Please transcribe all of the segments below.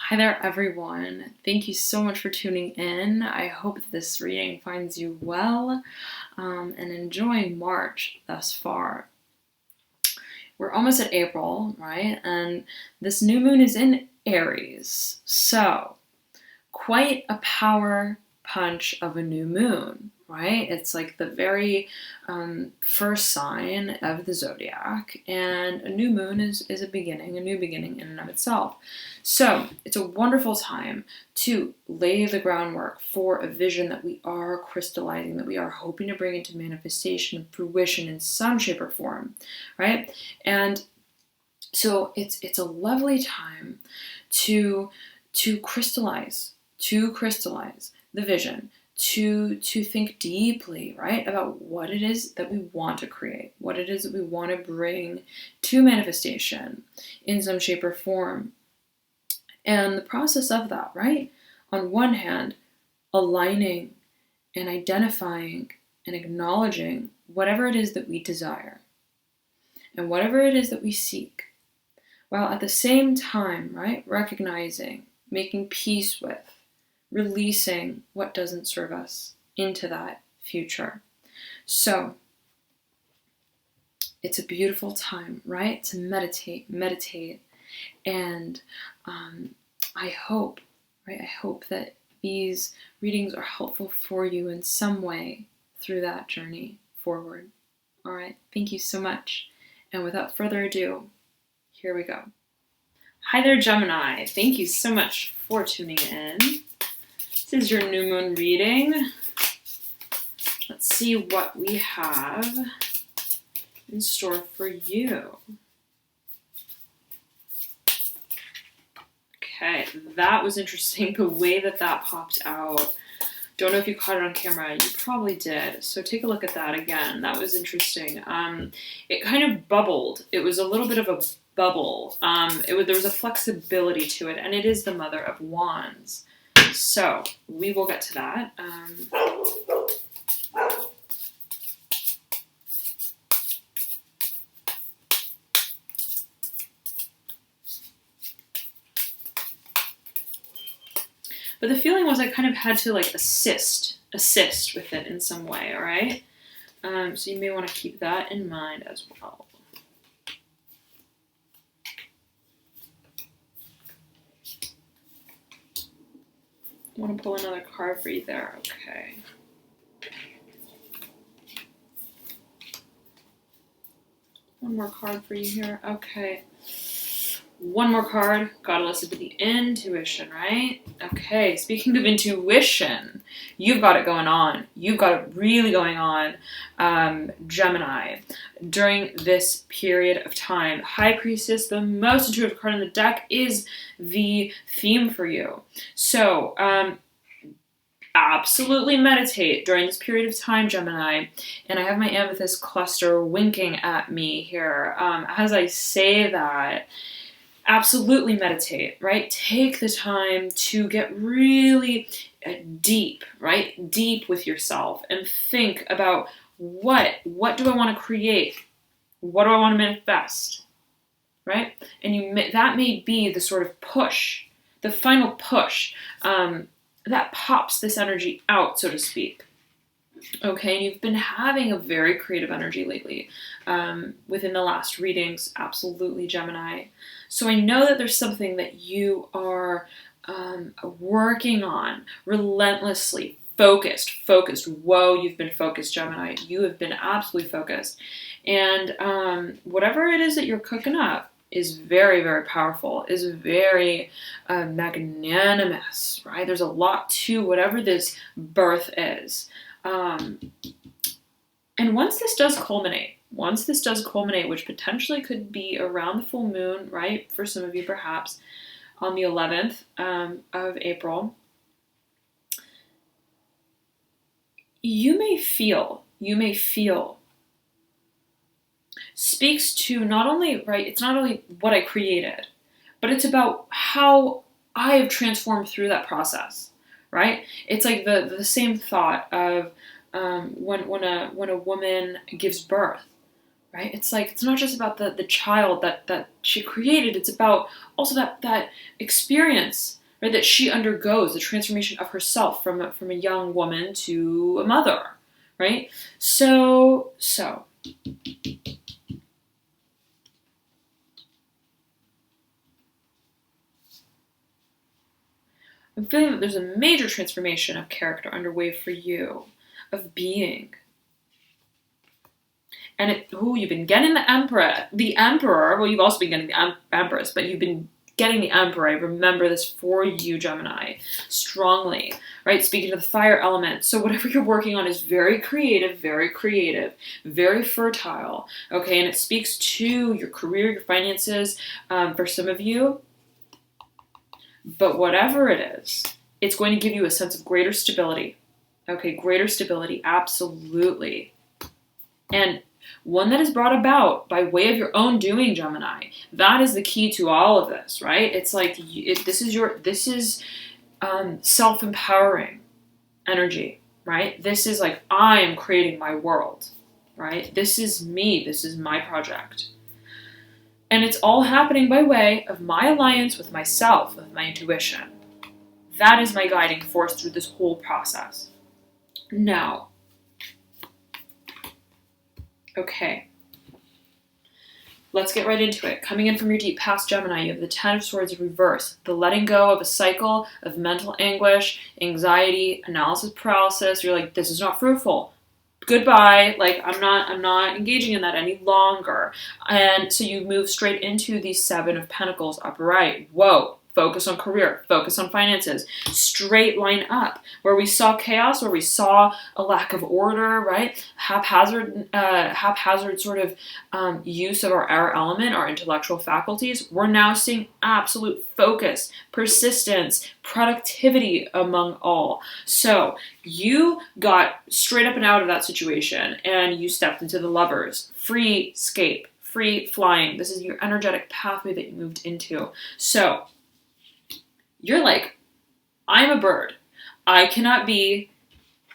Hi there, everyone. Thank you so much for tuning in. I hope this reading finds you well and enjoying March thus far. We're almost at April, right? And this new moon is in Aries. So, quite a power punch of a new moon, right? It's like the very first sign of the zodiac, and a new moon is a new beginning in and of itself. So it's a wonderful time to lay the groundwork for a vision that we are crystallizing, that we are hoping to bring into manifestation, fruition in some shape or form, right? And so it's a lovely time to crystallize the vision, to think deeply, right, about what it is that we want to create, what it is that we want to bring to manifestation in some shape or form. And the process of that, right, on one hand, aligning and identifying and acknowledging whatever it is that we desire and whatever it is that we seek, while at the same time, right, recognizing, making peace with, releasing what doesn't serve us into that future. So it's a beautiful time, right, to meditate, and I hope that these readings are helpful for you in some way through that journey forward. All right, thank you so much. And without further ado, here we go. Hi there, Gemini. Thank you so much for tuning in. This is your new moon reading. Let's see what we have in store for you. Okay, that was interesting, the way that popped out. Don't know if you caught it on camera. You probably did. So take a look at that again. That was interesting. It kind of bubbled. It was a little bit of a bubble. There was a flexibility to it, and it is the Mother of Wands. So we will get to that. But the feeling was I kind of had to like assist with it in some way, all right? So you may want to keep that in mind as well. I want to pull another card for you there, okay. One more card for you here, okay. One more card. Gotta listen to the intuition, right? Okay, speaking of intuition, you've got it going on. You've got it really going on, Gemini, during this period of time. High Priestess, the most intuitive card in the deck, is the theme for you. So, absolutely meditate during this period of time, Gemini. And I have my amethyst cluster winking at me here. As I say that, absolutely meditate, right? Take the time to get really deep, right? Deep with yourself and think about what do I want to create? What do I want to manifest? Right? And that may be the sort of push, the final push that pops this energy out, so to speak. Okay, and you've been having a very creative energy lately within the last readings, absolutely, Gemini. So I know that there's something that you are working on relentlessly, focused. Whoa, you've been focused, Gemini. You have been absolutely focused. And whatever it is that you're cooking up is very, very powerful, is very magnanimous, right? There's a lot to whatever this birth is. And once this does culminate, which potentially could be around the full moon, right? For some of you, perhaps on the 11th of April, you may feel speaks to not only, right, it's not only what I created, but it's about how I have transformed through that process, right? It's like the same thought of when a woman gives birth, right? It's like, it's not just about the child that she created. It's about also that experience, right? That she undergoes, the transformation of herself from a young woman to a mother, right? So I'm feeling that there's a major transformation of character underway for you, of being. And you've been getting the Emperor. Well, you've also been getting the Empress, but you've been getting the Emperor. I remember this for you, Gemini, strongly, right? Speaking to the fire element. So whatever you're working on is very creative, very fertile, okay? And it speaks to your career, your finances, for some of you. But whatever it is, it's going to give you a sense of greater stability. Okay, greater stability, absolutely. And one that is brought about by way of your own doing, Gemini. That is the key to all of this, right? It's like, this is self-empowering energy, right? This is like, I am creating my world, right? This is me. This is my project. And it's all happening by way of my alliance with myself, with my intuition. That is my guiding force through this whole process. Now, okay, let's get right into it. Coming in from your deep past, Gemini, you have the Ten of Swords in reverse. The letting go of a cycle of mental anguish, anxiety, analysis paralysis. You're like, this is not fruitful. Goodbye, like I'm not engaging in that any longer. And so you move straight into the Seven of Pentacles upright. Whoa, focus on career, focus on finances, straight line up. Where we saw chaos, where we saw a lack of order, right? Haphazard sort of use of our air element, our intellectual faculties. We're now seeing absolute focus, persistence, productivity among all. So you got straight up and out of that situation and you stepped into the Lovers. Free escape, free flying. This is your energetic pathway that you moved into. So you're like, I'm a bird. I cannot be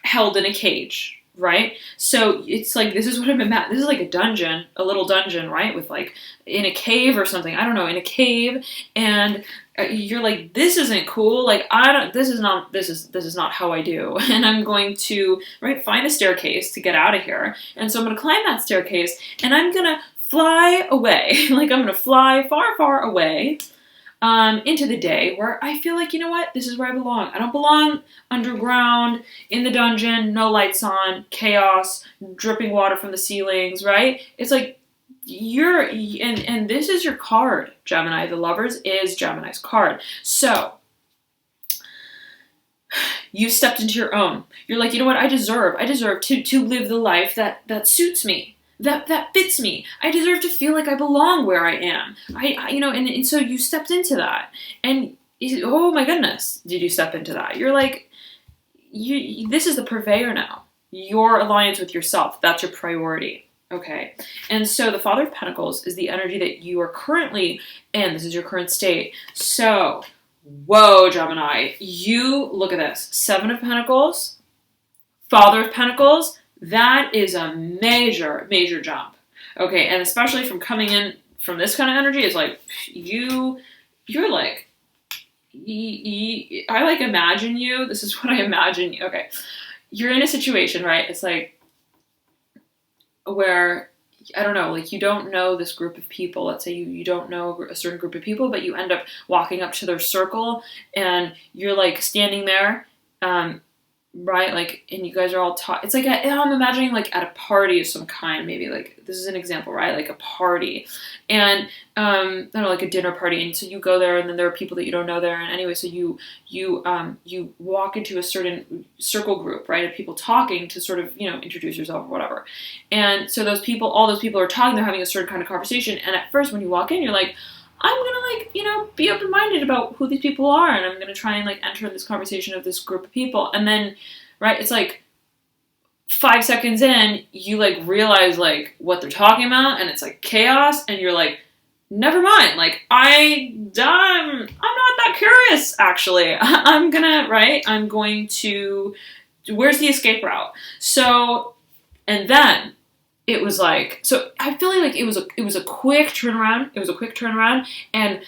held in a cage, right? So it's like, this is what I'm at. This is like a dungeon, a little dungeon, right? With like in a cave or something. I don't know, in a cave. And you're like, this isn't cool. Like, this is not how I do. And I'm going to, right, find a staircase to get out of here. And so I'm going to climb that staircase and I'm going to fly away. Like, I'm going to fly far, far away. Into the day where I feel like, you know what, this is where I belong. I don't belong underground, in the dungeon, no lights on, chaos, dripping water from the ceilings, right? It's like, and this is your card, Gemini. The Lovers is Gemini's card. So, you stepped into your own. You're like, you know what, I deserve to live the life that suits me. That fits me. I deserve to feel like I belong where I am. And so you stepped into that. And oh my goodness, did you step into that? You're like, this is the purveyor now. Your alliance with yourself. That's your priority. Okay. And so the Father of Pentacles is the energy that you are currently in. This is your current state. So, whoa, Gemini, you look at this. Seven of Pentacles, Father of Pentacles. That is a major, major jump. Okay, and especially from coming in from this kind of energy, it's like, you're like, I like imagine you, this is what I imagine you, okay. You're in a situation, right, it's like, where, I don't know, like you don't know this group of people, let's say you don't know a certain group of people, but you end up walking up to their circle, and you're like standing there, right, like, and you guys are all it's like, I'm imagining like at a party of some kind, maybe like, this is an example, right, like a party, and, I don't know, like a dinner party, and so you go there, and then there are people that you don't know there, and anyway, so you walk into a certain circle group, right, of people talking to sort of, introduce yourself or whatever, and so all those people are talking, they're having a certain kind of conversation, and at first when you walk in, you're like, I'm going to be open-minded about who these people are, and I'm going to try and enter this conversation of this group of people. And then, right, it's 5 seconds in, you realize what they're talking about, and it's chaos, and you're like, never mind, I'm not that curious, actually. I'm going to, where's the escape route? So, and then it was like, so I feel like it was a quick turnaround. It was a quick turnaround, and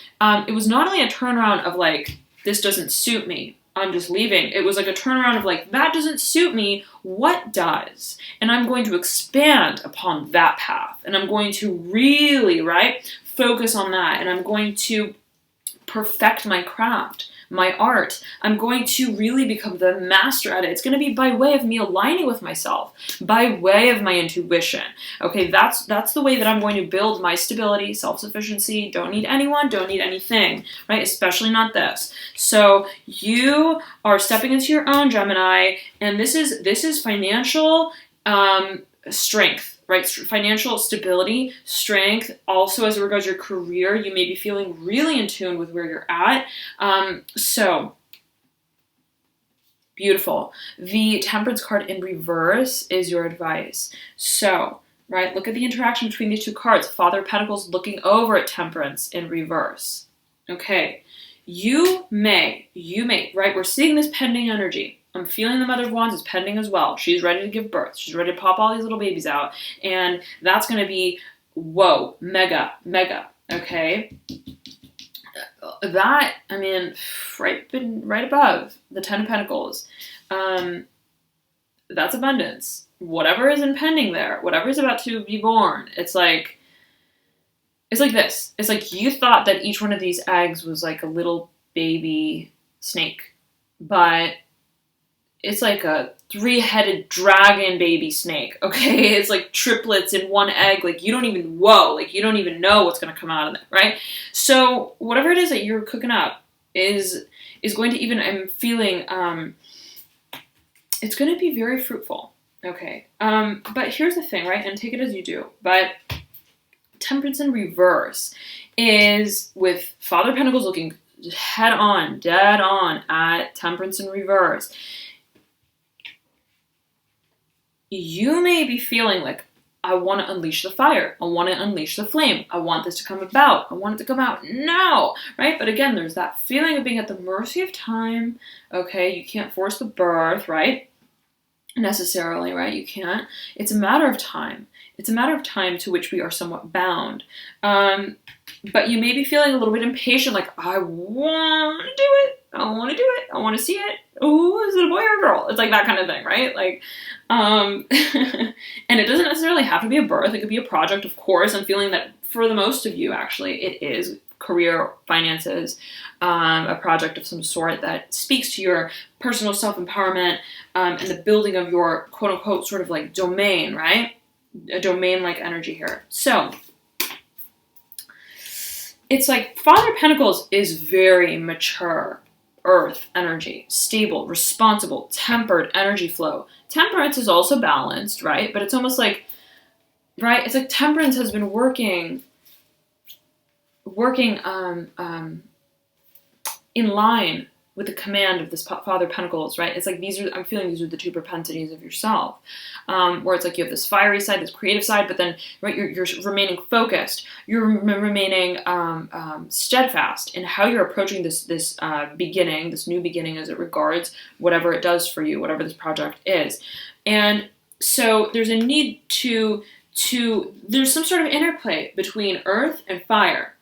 it was not only a turnaround of like, this doesn't suit me, I'm just leaving. It was like a turnaround of like, that doesn't suit me, what does? And I'm going to expand upon that path, and I'm going to really, right, focus on that, and I'm going to perfect my craft, my art. I'm going to really become the master at it. It's going to be by way of me aligning with myself, by way of my intuition. Okay, that's the way that I'm going to build my stability, self-sufficiency. Don't need anyone, don't need anything, right? Especially not this. So you are stepping into your own, Gemini, and this is financial strength. Right, financial stability, strength. Also, as regards your career, you may be feeling really in tune with where you're at. So beautiful. The Temperance card in reverse is your advice. So, right, look at the interaction between these two cards. Father of Pentacles looking over at Temperance in reverse. Okay, you may, right, we're seeing this pending energy. I'm feeling the Mother of Wands is pending as well. She's ready to give birth. She's ready to pop all these little babies out. And that's going to be, whoa, mega, okay? That, I mean, right above the Ten of Pentacles. That's abundance. Whatever is impending there, whatever is about to be born, it's like this. It's like you thought that each one of these eggs was like a little baby snake. But it's like a 3-headed dragon baby snake, okay? It's like triplets in one egg. Like, you don't even know what's going to come out of it, right? So whatever it is that you're cooking up is going to even, I'm feeling, it's going to be very fruitful, okay? But here's the thing, right? And take it as you do. But Temperance in reverse is with Father of Pentacles looking head on, dead on at Temperance in reverse. You may be feeling like, I want to unleash the fire. I want to unleash the flame. I want this to come about. I want it to come out now, right? But again, there's that feeling of being at the mercy of time, okay? You can't force the birth, right? Necessarily, right? You can't. It's a matter of time. It's a matter of time to which we are somewhat bound. But you may be feeling a little bit impatient, like, I want to do it. I want to do it. I want to see it. Oh, is it a boy or a girl? It's like that kind of thing, right? Like, and it doesn't necessarily have to be a birth. It could be a project, of course. I'm feeling that for the most of you, actually, it is career, finances, a project of some sort that speaks to your personal self-empowerment and the building of your quote-unquote sort of like domain, right? A domain-like energy here. So it's like Father of Pentacles is very mature earth energy, stable, responsible, tempered energy flow. Temperance is also balanced, right? But it's almost like, right? It's like Temperance has been working in line with the command of this Father of Pentacles, right? It's like I'm feeling these are the two propensities of yourself, where it's like you have this fiery side, this creative side, but then, right, you're remaining focused, you're remaining steadfast in how you're approaching this beginning, this new beginning as it regards whatever it does for you, whatever this project is. And so there's a need there's some sort of interplay between earth and fire,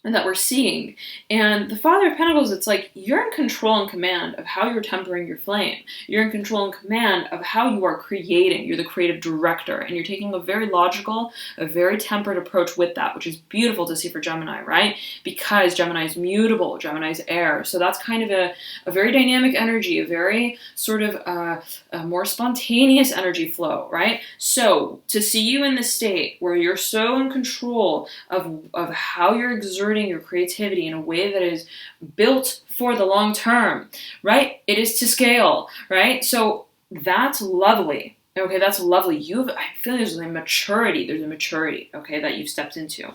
and that we're seeing. And the Father of Pentacles, it's like you're in control and command of how you're tempering your flame. You're in control and command of how you are creating. You're the creative director, and you're taking a very logical, a very tempered approach with that, which is beautiful to see for Gemini, right? Because Gemini is mutable, Gemini is air. So that's kind of a very dynamic energy, a very sort of a more spontaneous energy flow, right? So to see you in this state where you're so in control of how you're exerting your creativity in a way that is built for the long term, right? It is to scale, right? So that's lovely. Okay, that's lovely. I feel there's a maturity, okay, that you've stepped into.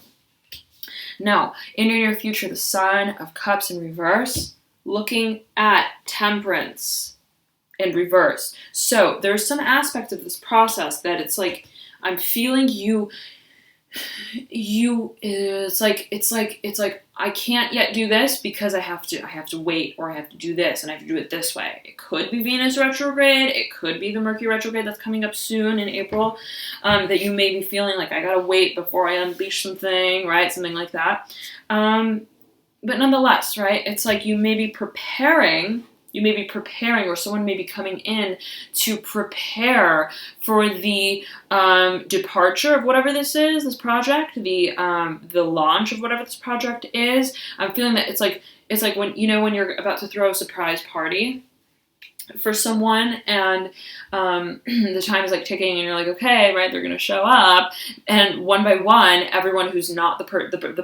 Now, in your near future, the Sun of Cups in reverse, looking at Temperance in reverse. So there's some aspect of this process that it's like, I'm feeling you it's like I can't yet do this because I have to wait, or I have to do this and I have to do it this way. It could be Venus retrograde, it could be the Mercury retrograde that's coming up soon in April, that you may be feeling like I gotta wait before I unleash something, right? Something like that. But nonetheless, right? It's like you may be preparing, or someone may be coming in to prepare for the departure of whatever this is, this project, the launch of whatever this project is. I'm feeling that it's like when, when you're about to throw a surprise party for someone, and the time is like ticking, and you're like, okay, right, they're gonna show up, and one by one, everyone who's not the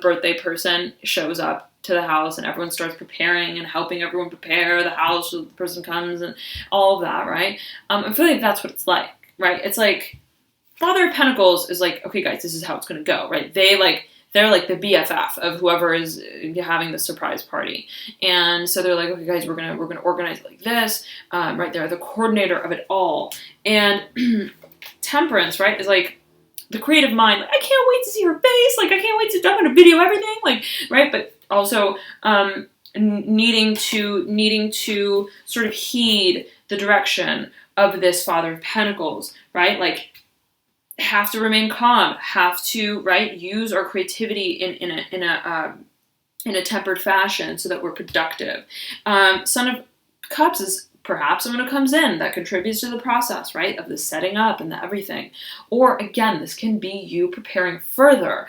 birthday person shows up to the house, and everyone starts preparing and helping everyone prepare the house so the person comes and all of that, right? I feel like that's what it's like, right? It's like Father of Pentacles is like, okay, guys, this is how it's gonna go, right? They're like the BFF of whoever is having the surprise party, and so they're like, okay, guys, we're gonna organize it like this, right? They're the coordinator of it all, and Temperance, right, is like the creative mind. Like, I can't wait to see her face. Like, I can't wait to, I'm gonna video everything. Like, right, but also needing to sort of heed the direction of this Father of Pentacles, right? Like, have to remain calm, have to, right, use our creativity in a tempered fashion so that we're productive. Son of Cups is perhaps someone who comes in that contributes to the process, right, of the setting up and the everything. Or again, this can be you preparing further,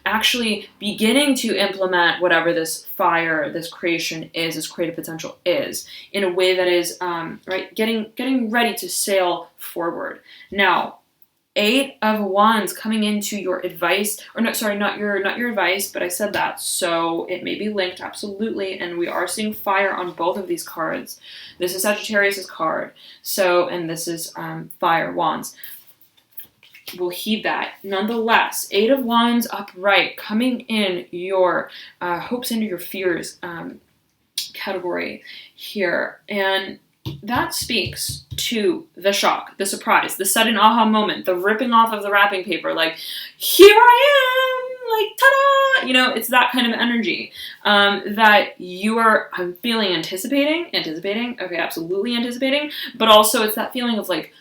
actually beginning to implement whatever this fire, this creation is, this creative potential is, in a way that is, right, getting ready to sail forward. Now, 8 of Wands coming into your advice, or no, sorry, not your advice, but I said that, so it may be linked, absolutely, and we are seeing fire on both of these cards. This is Sagittarius's card, so, and this is fire, Wands. We'll heed that. Nonetheless, 8 of Wands upright, coming in your hopes and your fears category here, and that speaks to the shock, the surprise, the sudden aha moment, the ripping off of the wrapping paper, like, here I am, like, ta-da! It's that kind of energy that you are, I'm feeling anticipating, okay, absolutely anticipating, but also it's that feeling of like,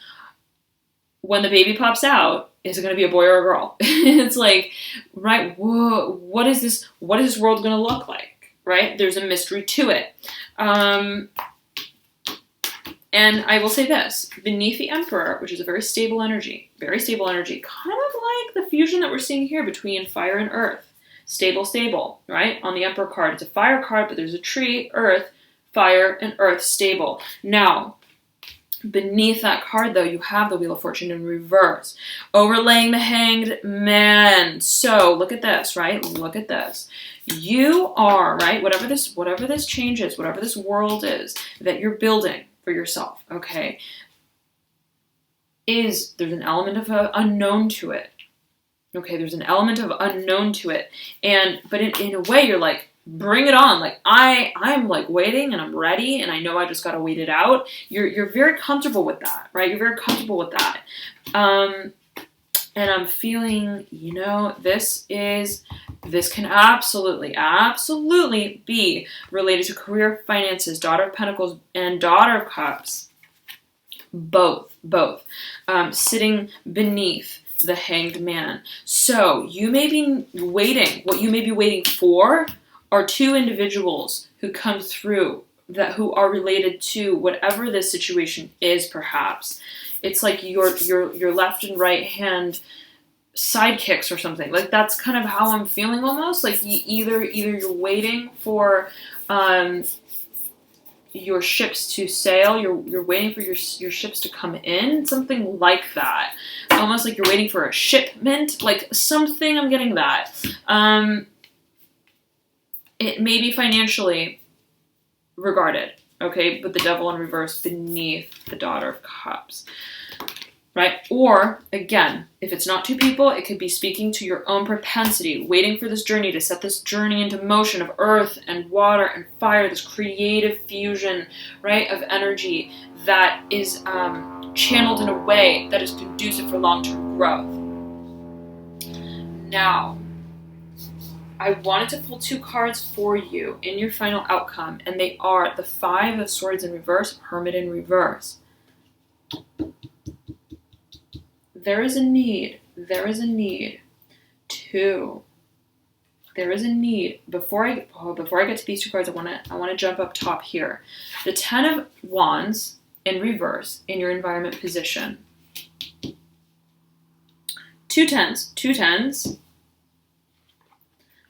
when the baby pops out, is it going to be a boy or a girl? It's like, right, whoa, what is this world going to look like, right? There's a mystery to it. And I will say this, beneath the Emperor, which is a very stable energy, kind of like the fusion that we're seeing here between fire and earth. Stable, right? On the Emperor card, it's a fire card, but there's a tree, earth, fire, and earth, stable. Now, beneath that card, though, you have the Wheel of Fortune in reverse, overlaying the Hanged Man. So, look at this, right? Look at this. You are, right, whatever this change is, whatever this world is that you're building for yourself, okay, there's an element of unknown to it. Okay, there's an element of unknown to it. But in a way, you're like, bring it on. Like, I'm like waiting and I'm ready and I know I just gotta wait it out. You're very comfortable with that, right? You're very comfortable with that. And I'm feeling, this can absolutely be related to career, finances, Daughter of Pentacles, and Daughter of Cups. Both. Sitting beneath the Hanged Man. So you may be waiting, what you may be waiting for are 2 individuals who come through who are related to whatever this situation is, perhaps. It's like your left and right hand sidekicks or something. Like, that's kind of how I'm feeling almost. Like, either you're waiting for your ships to sail, you're waiting for your ships to come in, something like that. Almost like you're waiting for a shipment, like something, I'm getting that. It may be financially regarded, okay, but the Devil in reverse beneath the Daughter of Cups, right? Or, again, if it's not 2 people, it could be speaking to your own propensity, waiting for this journey, to set this journey into motion of earth and water and fire, this creative fusion, right, of energy that is channeled in a way that is conducive for long-term growth. Now, I wanted to pull 2 cards for you in your final outcome, and they are the 5 of Swords in reverse, Hermit in reverse. There is a need. There is a need to. There is a need. Before I get to these 2 cards, I want to jump up top here. The 10 of Wands in reverse in your environment position. 2 tens. 2 tens.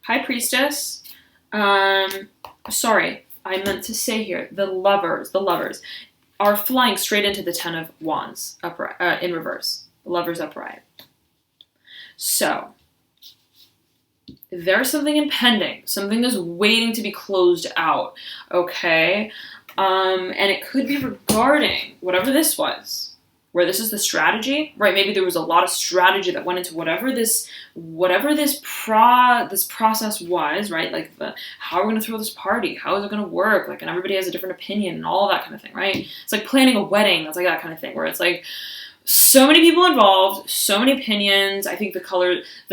High Priestess. Sorry, I meant to say here, the lovers are flying straight into the 10 of Wands upright, in reverse. Lovers upright. So, there's something impending. Something is waiting to be closed out, okay? And it could be regarding whatever this was, where this is the strategy, right? Maybe there was a lot of strategy that went into whatever this process was, right? Like how are we going to throw this party? How is it going to work? Like, and everybody has a different opinion and all of that kind of thing, right? It's like planning a wedding. It's like that kind of thing where it's like so many people involved, so many opinions. I think the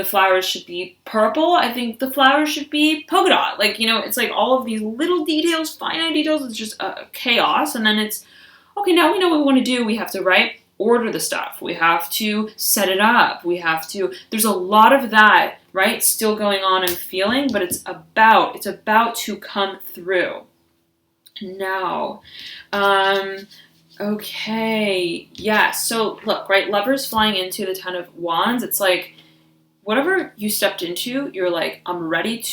flowers should be purple. I think the flowers should be polka dot. Like, you know, it's like all of these little details, finite details. It's just chaos. And then it's, okay, now we know what we want to do. We have to, right, order the stuff. We have to set it up. There's a lot of that, right, still going on and feeling, but it's about to come through. Now, okay, yeah, so look, right, Lovers flying into the 10 of Wands, it's like, whatever you stepped into, you're like, I'm ready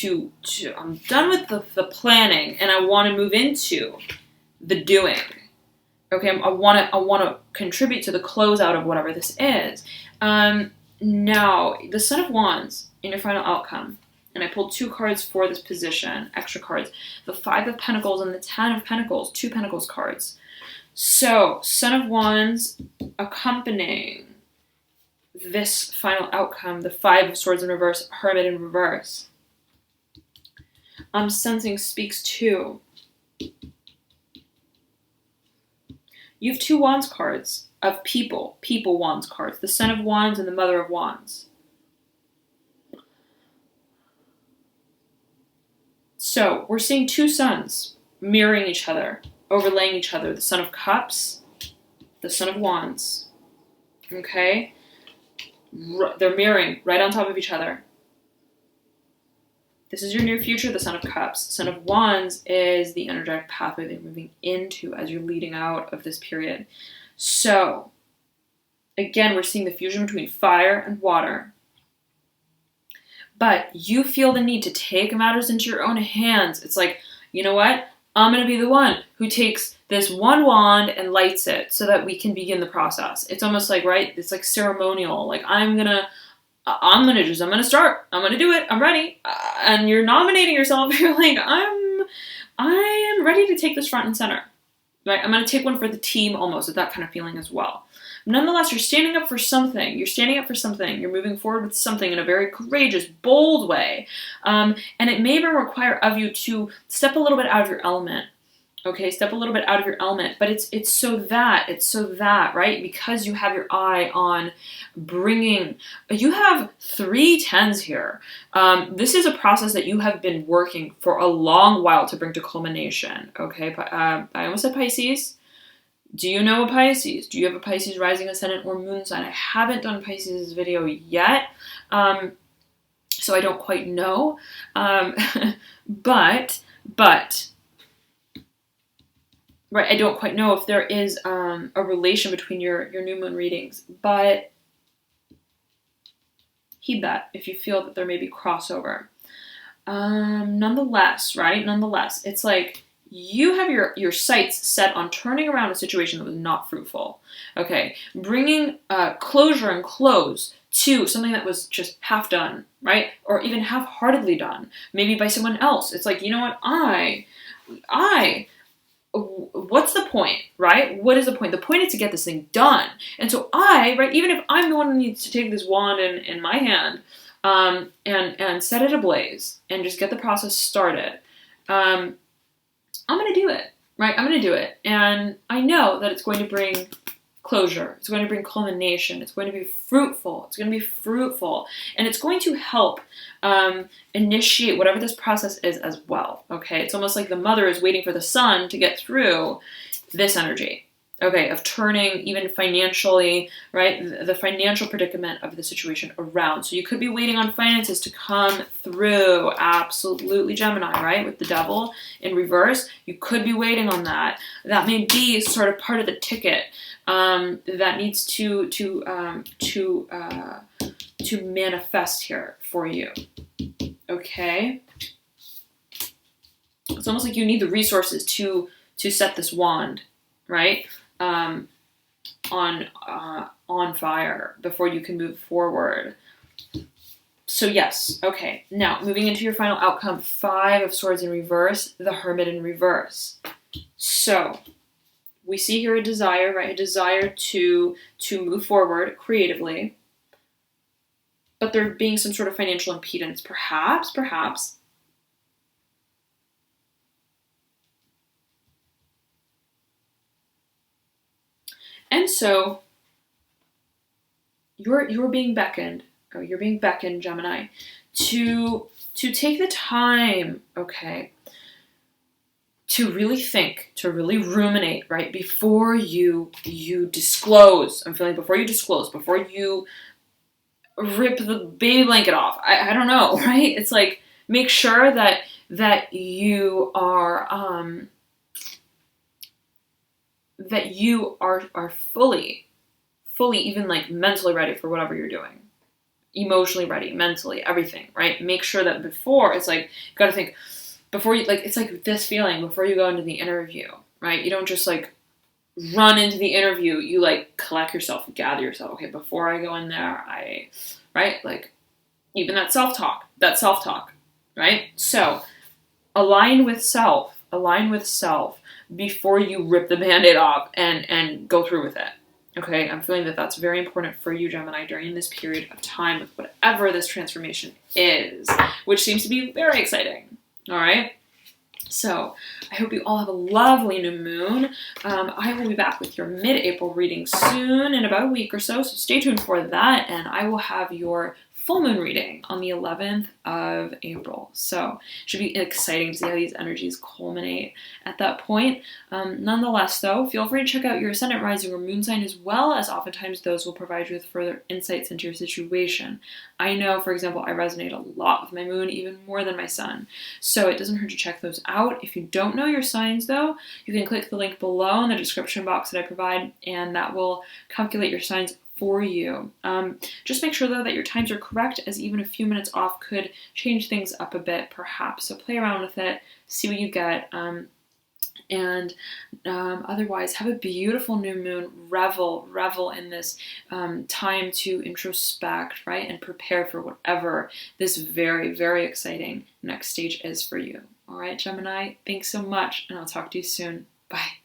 I'm done with the planning, and I want to move into the doing. Okay, I want to contribute to the closeout of whatever this is. Now, the Son of Wands in your final outcome, and I pulled 2 cards for this position, extra cards, the 5 of Pentacles and the 10 of Pentacles, 2 Pentacles cards. So, Son of Wands accompanying this final outcome, the 5 of Swords in reverse, Hermit in reverse. I'm sensing speaks to. You have 2 Wands cards of people Wands cards, the Son of Wands and the Mother of Wands. So we're seeing 2 suns mirroring each other, overlaying each other, the Son of Cups, the Son of Wands, okay? They're mirroring right on top of each other. This is your near future, the Son of Cups. Son of Wands is the energetic pathway that you're moving into as you're leading out of this period. So, again, we're seeing the fusion between fire and water. But you feel the need to take matters into your own hands. It's like, you know what? I'm going to be the one who takes this one wand and lights it so that we can begin the process. It's almost like, right? It's like ceremonial. Like, I'm going to start. I'm going to do it. I'm ready. And you're nominating yourself. You're like, I am ready to take this front and center. Right? I'm going to take one for the team almost, with that kind of feeling as well. Nonetheless, you're standing up for something. You're moving forward with something in a very courageous, bold way. And it may even require of you to step a little bit out of your element. Okay, step a little bit out of your element, but it's so that, right? Because you have your eye on bringing, you have 3 tens here. This is a process that you have been working for a long while to bring to culmination, okay? I almost said Pisces. Do you know a Pisces? Do you have a Pisces rising, ascendant, or moon sign? I haven't done Pisces video yet, so I don't quite know, but right, I don't quite know if there is a relation between your new moon readings, but heed that if you feel that there may be crossover. Nonetheless, it's like you have your sights set on turning around a situation that was not fruitful. Okay, bringing closure and close to something that was just half done, right? Or even half-heartedly done, maybe by someone else. It's like, you know what, what's the point, right? What is the point? The point is to get this thing done. And so even if I'm the one who needs to take this wand in my hand and set it ablaze and just get the process started, I'm going to do it, right? I'm going to do it. And I know that it's going to bring closure. It's going to bring culmination. It's going to be fruitful. It's going to be fruitful. And it's going to help initiate whatever this process is as well. Okay. It's almost like the mother is waiting for the son to get through this energy. Okay, of turning even financially, right, the financial predicament of the situation around. So you could be waiting on finances to come through. Absolutely, Gemini, right? With the devil in reverse, you could be waiting on that. That may be sort of part of the ticket that needs to manifest here for you. Okay, it's almost like you need the resources to set this wand, right? On fire before you can move forward. So yes, okay. Now, moving into your final outcome, 5 of Swords in reverse, the Hermit in reverse. So, we see here a desire, right? A desire to move forward creatively, but there being some sort of financial impedance, perhaps. And so you're being beckoned, Gemini, to take the time, okay, to really think, to really ruminate, right, before you disclose. I'm feeling before you disclose, before you rip the baby blanket off. I don't know, right? It's like, make sure that you are fully even like mentally ready for whatever you're doing, emotionally ready, mentally, everything, right? Make sure that before, it's like, you gotta think before you, like, it's like this feeling before you go into the interview, right? You don't just like run into the interview, you like collect yourself, gather yourself. Okay, before I go in there, right? Like, even that self-talk, right? So align with self before you rip the Band-Aid off and go through with it. Okay, I'm feeling that that's very important for you, Gemini, during this period of time with whatever this transformation is, which seems to be very exciting. All right, so I hope you all have a lovely new moon. I will be back with your mid-April reading soon, in about a week or so stay tuned for that, and I will have your full moon reading on the 11th of April. So it should be exciting to see how these energies culminate at that point. Nonetheless, though, feel free to check out your ascendant, rising, or moon sign as well, as oftentimes those will provide you with further insights into your situation. I know, for example, I resonate a lot with my moon, even more than my sun. So it doesn't hurt to check those out. If you don't know your signs, though, you can click the link below in the description box that I provide, and that will calculate your signs for you. Just make sure, though, that your times are correct, as even a few minutes off could change things up a bit, perhaps. So play around with it, see what you get, and otherwise, have a beautiful new moon. Revel in this time to introspect, right, and prepare for whatever this very, very exciting next stage is for you. All right, Gemini, thanks so much, and I'll talk to you soon. Bye.